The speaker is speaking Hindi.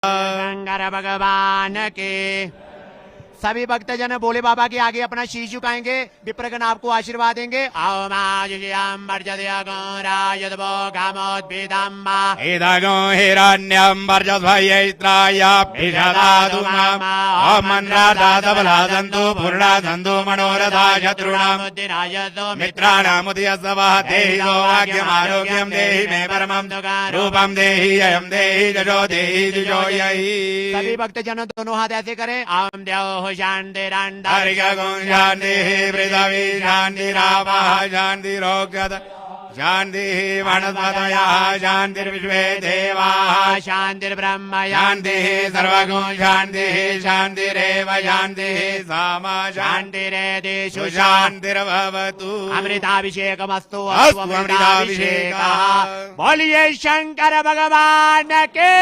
शंकर भगवान के। सभी भक्तजन भोले बाबा के आगे अपना शीश झुकाएंगे, विप्रगण आपको आशीर्वाद देंगे। इदगो हिरण्यं वर्चस्वयैत्रायाभिषदातु माम् अमन्रादातबलादन्तु पूर्णादन्तु मनोरथा शत्रूणामुद्दिनायतो मित्राणामुदयसवः देहि सौभाग्यमारोग्यं देहि मे परमं रूपं देहि अयं देहि जशो देहि दिशो यहि। सभी भक्तजन दोनों हाथ ऐसे करें। आम देव शांति शांति पृथ्वी शांतिरापः शांतिरोगत शांति वनस्पतयः शांतिर्विश्वे देवाः शांतिर्ब्रह्म शांति सर्वगुण शांति शांतिरेव शांति सामा शांतिरेदेषु शांतिर्भवतु। अमृताभिषेकमस्तु अस्तु अमृताभिषेकः। बोलिए शंकर भगवान के।